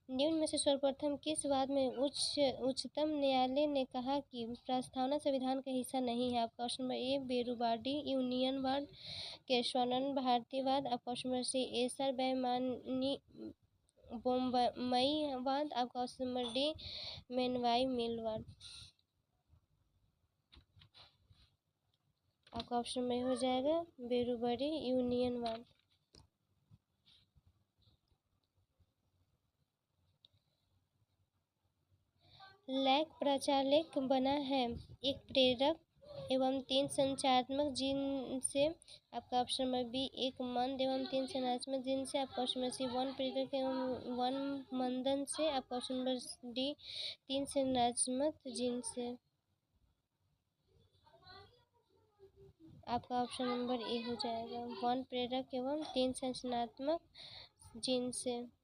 निम्न में से सर्वप्रथम किस वाद में उच्चतम न्यायालय ने कहा कि प्रस्तावना संविधान का हिस्सा नहीं है? आपका ऑप्शन नंबर ए बेरूबाडी यूनियनवाद, केशवानंद भारतीयवाद। आपका ऑप्शन नंबर सी एसर बैमानी बोम्बईवाद। आपका ऑप्शन नंबर डी मेनवाई मिलवाद। आपका ऑप्शन में हो जाएगा बेरूबाडी यूनियनवाद। लैक प्रचालक बना है एक प्रेरक एवं 3 संचारात्मक जीन से। आपका ऑप्शन नंबर बी एक मंद एवं 3 संरचनात्मक जीन से। आपका ऑप्शन नंबर सी 1 प्रेरक एवं 1 मंदन से। आपका ऑप्शन नंबर डी 3 संरचनात्मक जीन से। आपका ऑप्शन नंबर ए हो जाएगा 1 प्रेरक एवं 3 संरचनात्मक जीन से।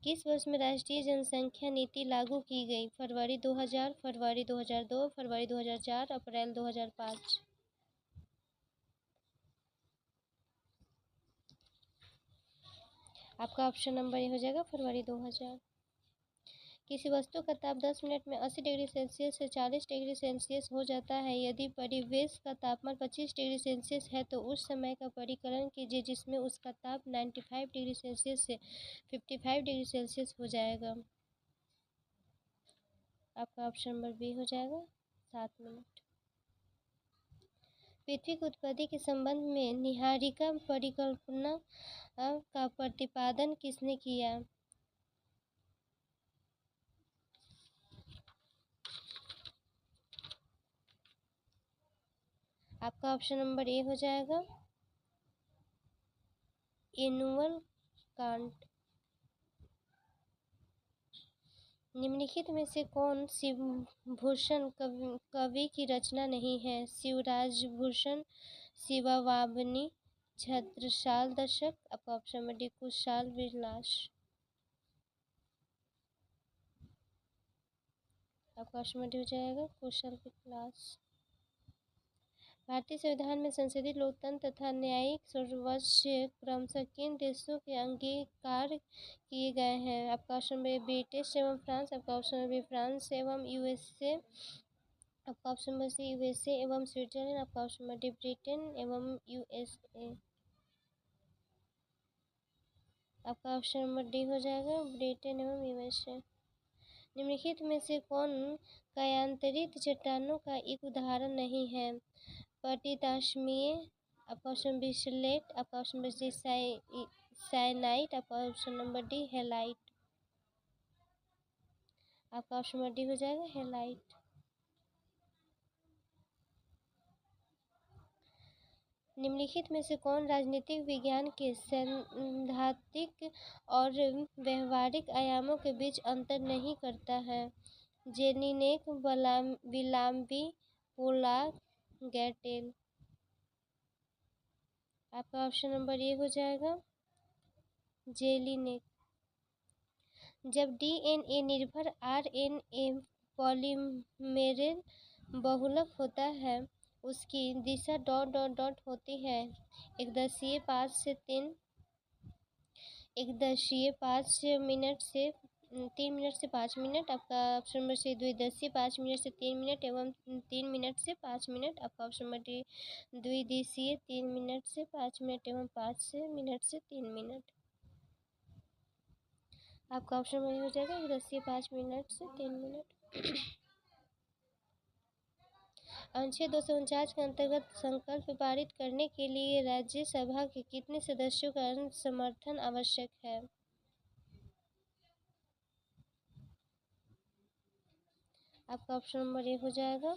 किस वर्ष में राष्ट्रीय जनसंख्या नीति लागू की गई? फरवरी 2000, फरवरी 2002, फरवरी 2004, अप्रैल 2005। आपका ऑप्शन नंबर ये हो जाएगा फरवरी 2000। किसी वस्तु का ताप 10 मिनट में 80 डिग्री सेल्सियस से 40 डिग्री सेल्सियस हो जाता है। यदि परिवेश का तापमान 25 डिग्री सेल्सियस है तो उस समय का परिकलन कीजिए जिसमें उसका ताप 95 डिग्री सेल्सियस से 55 डिग्री सेल्सियस हो जाएगा। आपका ऑप्शन नंबर बी हो जाएगा 7 मिनट। पृथ्वी की उत्पत्ति के संबंध में निहारिका परिकल्पना का प्रतिपादन किसने किया? आपका ऑप्शन नंबर ए हो जाएगा एनुअल कांट। निम्नलिखित में से कौन शिवभूषण कवि की रचना नहीं है? शिवराजभूषण, शिवावावनी, छत्रसाल दशक। आपका ऑप्शन नंबर डी कुशाल विलास। आपका ऑप्शन नंबर डी हो जाएगा कुशल विलास। भारतीय संविधान में संसदीय लोकतंत्र तथा न्यायिक सर्वोच्च क्रमशः किन देशों के अंगीकार किए गए हैं? आपका ऑप्शन नंबर ए ब्रिटिश एवं फ्रांस। आपका ऑप्शन नंबर बी फ्रांस एवं यूएसए। आपका ऑप्शन नंबर सी यूएसए एवं स्विट्जरलैंड। आपका ऑप्शन नंबर डी ब्रिटेन एवं यूएसए। आपका ऑप्शन नंबर डी हो जाएगा ब्रिटेन एवं यूएसए। निम्नलिखित में से कौन कायांतरित चट्टानों का एक उदाहरण नहीं है? पतिताश्मीय। आपका ऑप्शन बी स्लेट। आपका ऑप्शन नंबर सी साइनाइट। आपका ऑप्शन नंबर डी हेलाइट। आपका ऑप्शन नंबर डी हो जाएगा हेलाइट। निम्नलिखित में से कौन राजनीतिक विज्ञान के सैद्धांतिक और व्यवहारिक आयामों के बीच अंतर नहीं करता है? Jellinek, विलाम्बी, Pollock, गैटेल। आपका ऑप्शन नंबर ए हो जाएगा जेलिनेक। जब डीएनए निर्भर आरएनए पॉलीमेरेज बहुलक होता है उसकी दिशा डॉट डॉट डॉट होती है। एकदशीय 5 मिनट से 3 मिनट से 5 मिनट। आपका ऑप्शन नंबर सी द्विदिशीय 5 मिनट से 3 मिनट एवं 3 मिनट से 5 मिनट। आपका ऑप्शन नंबर डी द्विदिशीय 3 मिनट से 5 मिनट एवं 5 मिनट से 3 मिनट। आपका ऑप्शन नंबर हो जाएगा एकदशीय 5 मिनट से 3 मिनट। अनुच्छेद 249 के अंतर्गत संकल्प पारित करने के लिए राज्यसभा के कितने सदस्यों का समर्थन आवश्यक है? आपका ऑप्शन नंबर ए हो जाएगा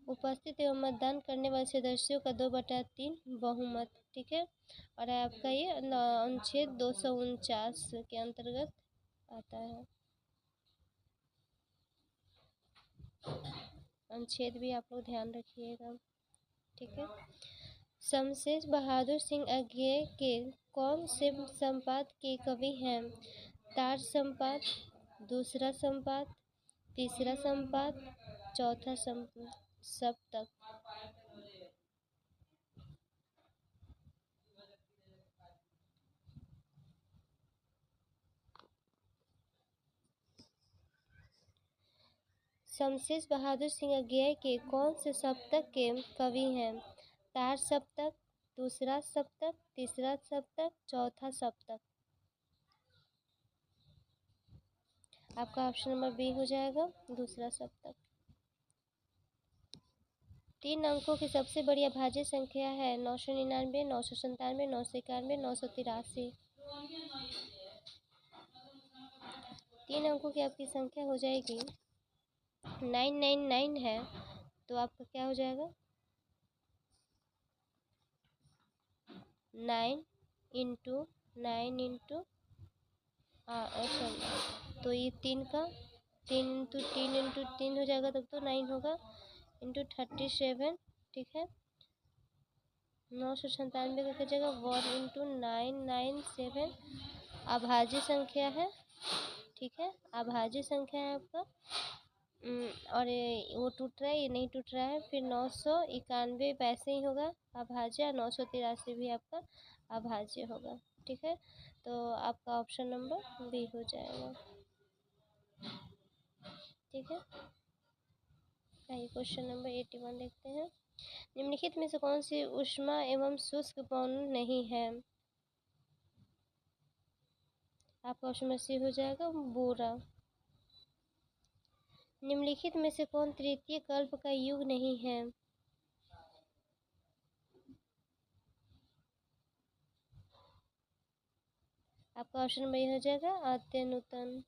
उपस्थित एवं मतदान करने वाले सदस्यों का 2/3 बहुमत। ठीक है, और आपका ये अनुच्छेद 249 के अंतर्गत आता है। अनुच्छेद भी आप लोग ध्यान रखिएगा। ठीक है, शमशेर बहादुर सिंह अगेय के कौन से संपाद के कवि हैं? तार संपाद, दूसरा संपाद, तीसरा संपाद, चौथा सप्तक। शमशेर बहादुर सिंह अगेय के कौन से सप्तक के कवि हैं? तार सप्तक, दूसरा सप्तक, तीसरा सप्तक, चौथा सप्तक। आपका ऑप्शन नंबर बी हो जाएगा दूसरा सप्तक। 3 अंकों की सबसे बड़ी अभाज्य संख्या है 999, 997, 991, 983। 3 अंकों की आपकी संख्या हो जाएगी 999 है तो आपका क्या हो जाएगा 9 इंटू 9 इंटू तो ये 3 का 3 इंटू 3 इंटू 3 हो जाएगा तब तो 9 होगा इंटू 37। ठीक है, 997 का क्या जाएगा 1 इंटू 997 अभाज्य संख्या है। ठीक है, अभाज्य संख्या है आपका और वो टूट रहा है, ये नहीं टूट रहा है। फिर 991 वैसे ही होगा अभाज्य, 983 भी आपका अभाज्य होगा। ठीक है, तो आपका ऑप्शन नंबर बी हो जाएगा। ठीक है, आइए क्वेश्चन नंबर 81 देखते हैं। निम्नलिखित में से कौन सी ऊष्मा एवं शुष्क पवन नहीं है? आपका ऑप्शन नंबर सी हो जाएगा बोरा। निम्नलिखित में से कौन तृतीय कल्प का युग नहीं है? आपका ऑप्शन नंबर ये हो जाएगा अत्यनुतन।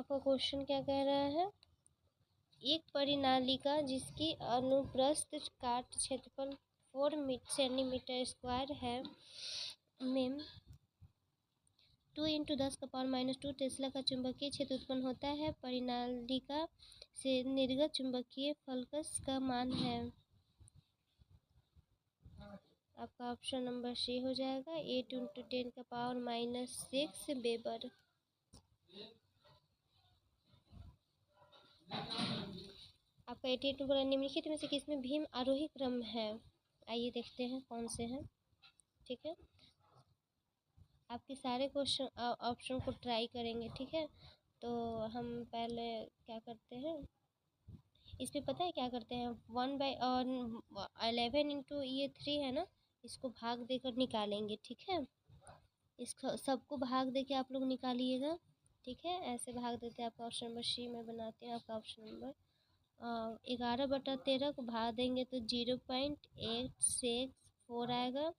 आपका क्वेश्चन क्या कह रहा है? एक परिनालिका जिसकी अनुप्रस्थ काट क्षेत्रफल 4 सेंटीमीटर स्क्वायर है में 2 × 10⁻² टेस्ला का चुंबकीय क्षेत्र उत्पन्न होता है। परिनालिका से निर्गत चुंबकीय फ्लक्स का मान है। आपका ऑप्शन नंबर सी हो जाएगा 8 × 10⁻⁻6 वेबर। आपका 88 नंबर निम्नलिखित में से किसमें भीम आरोही क्रम है? आइए देखते हैं कौन से हैं। ठीक है, आपके सारे क्वेश्चन ऑप्शन को ट्राई करेंगे। ठीक है, तो हम पहले क्या करते हैं, इस पे पता है क्या करते हैं, 1/11 इंटू ये 3 है ना, इसको भाग देकर निकालेंगे। ठीक है, इसको सबको भाग देके आप लोग निकालिएगा। ठीक है, ऐसे भाग देते हैं। आपका ऑप्शन नंबर सी में बनाते हैं। आपका ऑप्शन नंबर 11/13 को भाग देंगे तो 0.864 आएगा।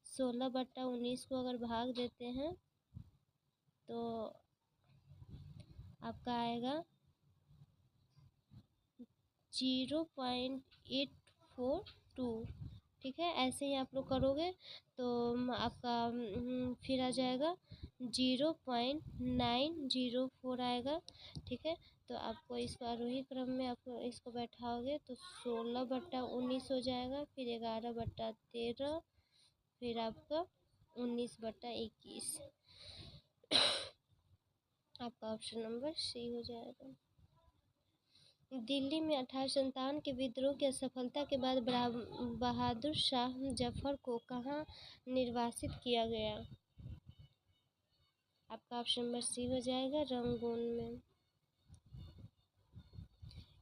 16/19 को अगर भाग देते हैं तो आपका आएगा 0.842। ठीक है, ऐसे ही आप लोग करोगे तो आपका फिर आ जाएगा 0.904 आएगा। ठीक है, तो आपको इसको आरोही क्रम में आपको इसको बैठाओगे तो 16/19 हो जाएगा, फिर 11/13, फिर आपका 19/21। आपका ऑप्शन नंबर सी हो जाएगा। दिल्ली में 1857 के विद्रोह की असफलता के बाद बहादुर शाह जफर को कहाँ निर्वासित किया गया? आपका ऑप्शन नंबर सी हो जाएगा रंगून में।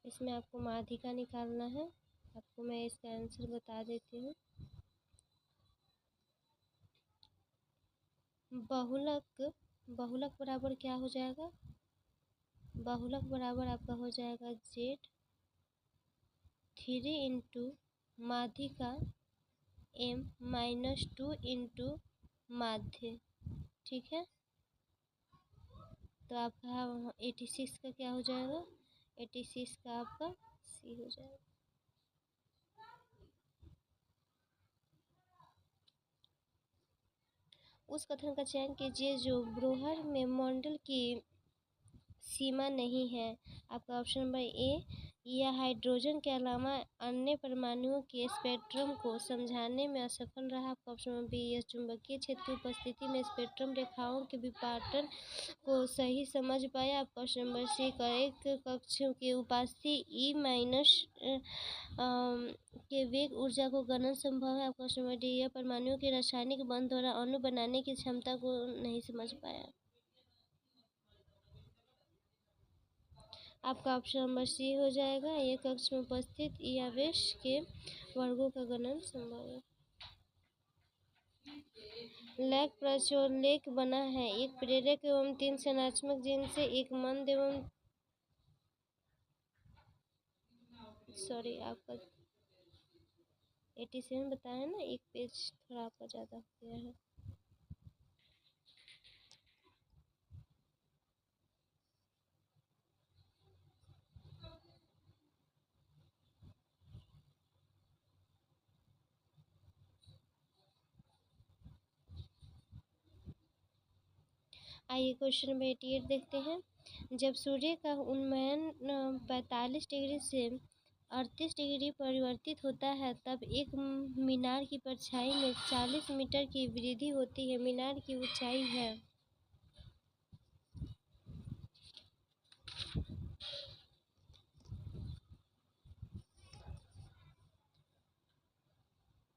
इसमें आपको माध्यिका निकालना है। आपको मैं इसका आंसर बता देती हूँ। बहुलक बराबर क्या हो जाएगा? बहुलक बराबर आपका हो जाएगा Z3 इंटू माध्यिका M-2 इंटू माध्य। ठीक है, तो आपका 86 का क्या हो जाएगा? 86 का आपका सी हो जाएगा। उस कथन का चयन कीजिए जो ब्रोहर में मॉडल की सीमा नहीं है। आपका ऑप्शन नंबर ए, यह हाइड्रोजन के अलावा अन्य परमाणुओं के स्पेक्ट्रम को समझाने में असफल रहा। आपका ऑप्शन नंबर बी, यह चुंबकीय क्षेत्र की उपस्थिति में स्पेक्ट्रम रेखाओं के विपाटन को सही समझ पाया। आपका ऑप्शन नंबर सी, एक कक्ष की उपस्थिति ई माइनस के वेग ऊर्जा को गणन संभव है। आपका ऑप्शन नंबर डी, यह परमाणुओं के रासायनिक बंध द्वारा अणु बनाने की क्षमता को नहीं समझ पाया। आपका ऑप्शन नंबर सी हो जाएगा, एक कक्ष में उपस्थित ई आवेश के वर्गों का गणन संभव है। लेख प्रचोलेख बना है, एक प्रेरक एवं 3 संरचनात्मक जीन से एक मंद एवं आपका 87 बताया ना, एक पेज थोड़ा आपका ज़्यादा हो गया है। आइए क्वेश्चन नंबर 88 देखते हैं। जब सूर्य का उन्नयन 45 डिग्री से 38 डिग्री परिवर्तित होता है तब एक मीनार की परछाई में 40 मीटर की वृद्धि होती है। मीनार की ऊंचाई है।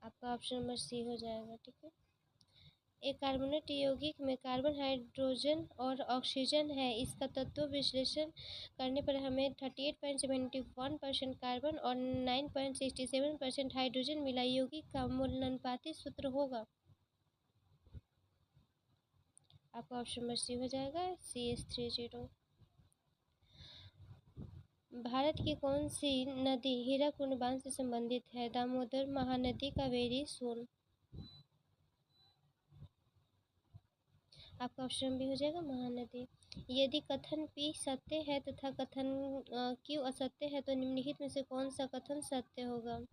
आपका ऑप्शन नंबर सी हो जाएगा। ठीक है, एक कार्बोनेट यौगिक में कार्बन, हाइड्रोजन और ऑक्सीजन है। इसका तत्व विश्लेषण करने पर हमें 38.71% कार्बन और 9.67% हाइड्रोजन मिला। यौगिक का मूलानुपाती सूत्र होगा। आपका ऑप्शन नंबर सी हो जाएगा CH30। भारत की कौन सी नदी हीराकुंड बांध से संबंधित है? दामोदर, महानदी, कावेरी, सोन। आपका ऑप्शन भी हो जाएगा महानदी। यदि कथन P सत्य है तथा कथन Q असत्य है तो निम्नलिखित में से कौन सा कथन सत्य होगा?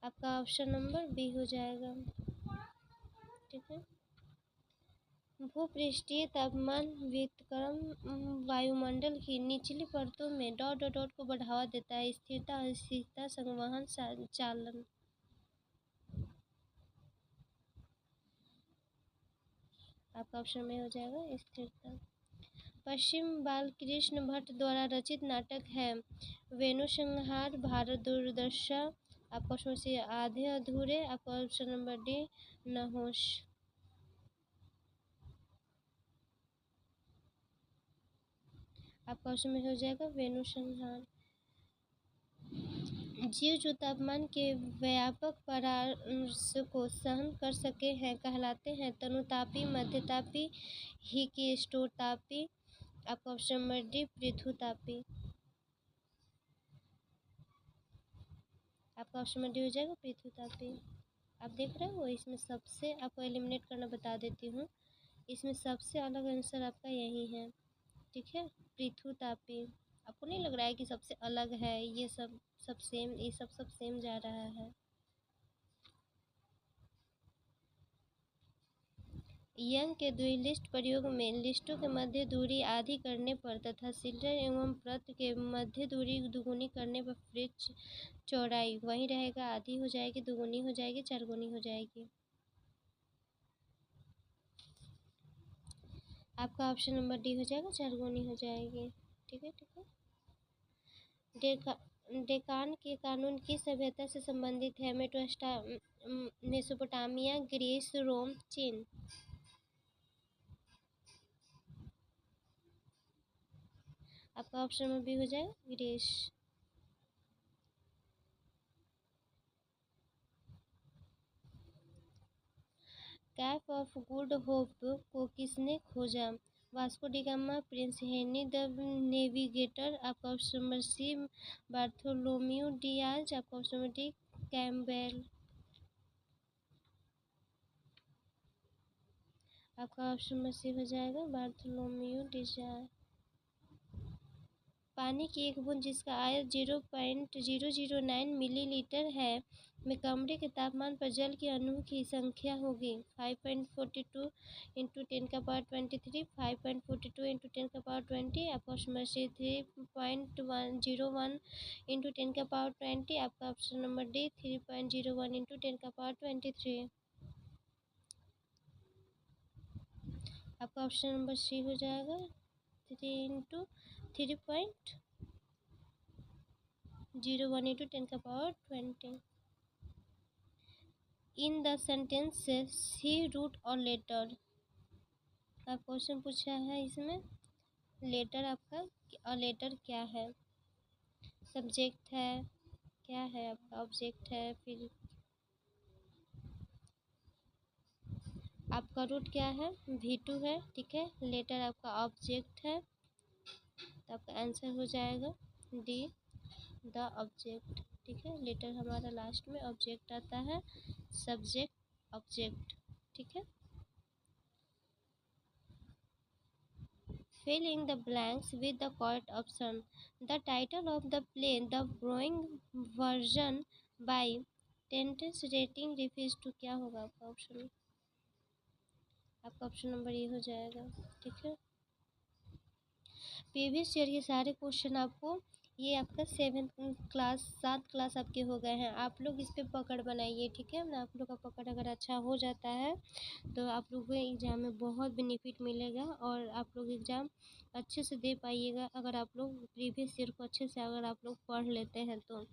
आपका ऑप्शन नंबर बी हो जाएगा। ठीक है। भूपृष्ठीय तापमान व्युत्क्रम वायुमंडल की निचली परतों में डॉट डॉट डॉट को बढ़ावा देता है। स्थिरता, अस्थिरता, संवहन, चालन। आपका ऑप्शन में हो जाएगा स्थिरता। पश्चिम बालकृष्ण भट्ट द्वारा रचित नाटक है वेणुसंहार, भारत दुर्दशा। आपका ऑप्शन से आधे अधूरे। आपका ऑप्शन नंबर डी नहुष। आपका ऑप्शन में हो जाएगा वेणुसंहार। जीव जो तापमान के व्यापक परास को सहन कर सके हैं कहलाते हैं तनुतापी, मध्यतापी, हिकिस्टोतापी। आपका ऑप्शन नंबर डी पृथुतापी। आपका ऑप्शन नंबर डी हो जाएगा पृथुतापी। आप देख रहे हो, इसमें सबसे आपको एलिमिनेट करना बता देती हूँ। इसमें सबसे अलग आंसर आपका यही है। ठीक है, पृथुतापी। आपको नहीं लग रहा है कि सबसे अलग है? ये सब सेम, ये सब सेम जा रहा है। यंग के द्विलिस्ट प्रयोग में लिस्टों के मध्य दूरी आधी करने पर तथा सिलेंडर एवं प्रत के मध्य दूरी दुगुनी करने पर वृक्ष चौड़ाई वही रहेगा, आधी हो जाएगी, दुगुनी हो जाएगी, चारगुनी हो जाएगी। आपका ऑप्शन नंबर डी हो जाएगा, चारगुनी हो जाएगी। ठीक है, ठीक है। डेकान के कानून किस सभ्यता से संबंधित है? मेसोपोटामिया, ग्रीस, रोम, चीन। आपका ऑप्शन में भी हो जाएगा Greece. Cape of good hope को किसने खोजा? Vasco da Gama, prince Henry the navigator. आपका option number C Bartholomew Dias. आपका ऑप्शन नंबर डी कैम्पबेल। आपका ऑप्शन नंबर सी हो जाएगा बार्थोलोम्यू डियाज। पानी की एक बूंद जिसका आयत 0.009 मिलीलीटर है में कमरे के तापमान पर जल के अणुओं की संख्या होगी 5.42 इंटू 10⁻23, 5.42 इंटू 10⁻20। आपका ऑप्शन नंबर सी 3.01 इंटू 10⁻20। आपका ऑप्शन नंबर डी 3.01 इंटू 10⁻23। आपका ऑप्शन नंबर सी हो जाएगा 3.01 into 10⁻20। In the sentence see root और लेटर। आप क्वेश्चन पूछा है इसमें लेटर आपका और लेटर क्या है? सब्जेक्ट है, क्या है आपका? ऑब्जेक्ट है। फिर आपका रूट क्या है? V2 है। ठीक है, लेटर आपका ऑब्जेक्ट है, तो आपका आंसर हो जाएगा डी द ऑब्जेक्ट। ठीक है, लेटर हमारा लास्ट में, ऑब्जेक्ट आता है, सब्जेक्ट, ऑब्जेक्ट। ठीक है। Fill in the blanks with the correct option. The title of the play, The Borrowing Version by Tentance Rating refers to क्या होगा आपका ऑप्शन? आपका ऑप्शन नंबर ये हो जाएगा। ठीक है, प्रीवियस ईयर के सारे क्वेश्चन आपको, ये आपका 7 क्लास आपके हो गए हैं। आप लोग इस पे पकड़ बनाइए। ठीक है, आप लोग का पकड़ अगर अच्छा हो जाता है तो आप लोग को एग्ज़ाम में बहुत बेनिफिट मिलेगा और आप लोग एग्ज़ाम अच्छे से दे पाइएगा अगर आप लोग प्रीवियस ईयर को अच्छे से अगर आप लोग पढ़ लेते हैं तो।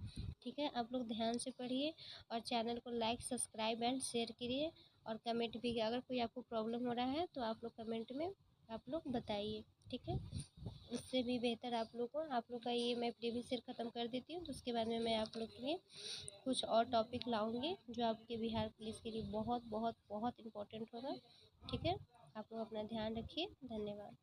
ठीक है, आप लोग ध्यान से पढ़िए और चैनल को लाइक, सब्सक्राइब एंड शेयर करिए और कमेंट भी, अगर कोई आपको प्रॉब्लम हो रहा है तो आप लोग कमेंट में आप लोग बताइए। ठीक है, उससे भी बेहतर आप लोग का ये मैं प्रीवियस ईयर ख़त्म कर देती हूँ, तो उसके बाद में मैं आप लोग के लिए कुछ और टॉपिक लाऊंगी जो आपके बिहार पुलिस के लिए बहुत बहुत बहुत इम्पोर्टेंट होगा। ठीक है, आप लोग अपना ध्यान रखिए। धन्यवाद।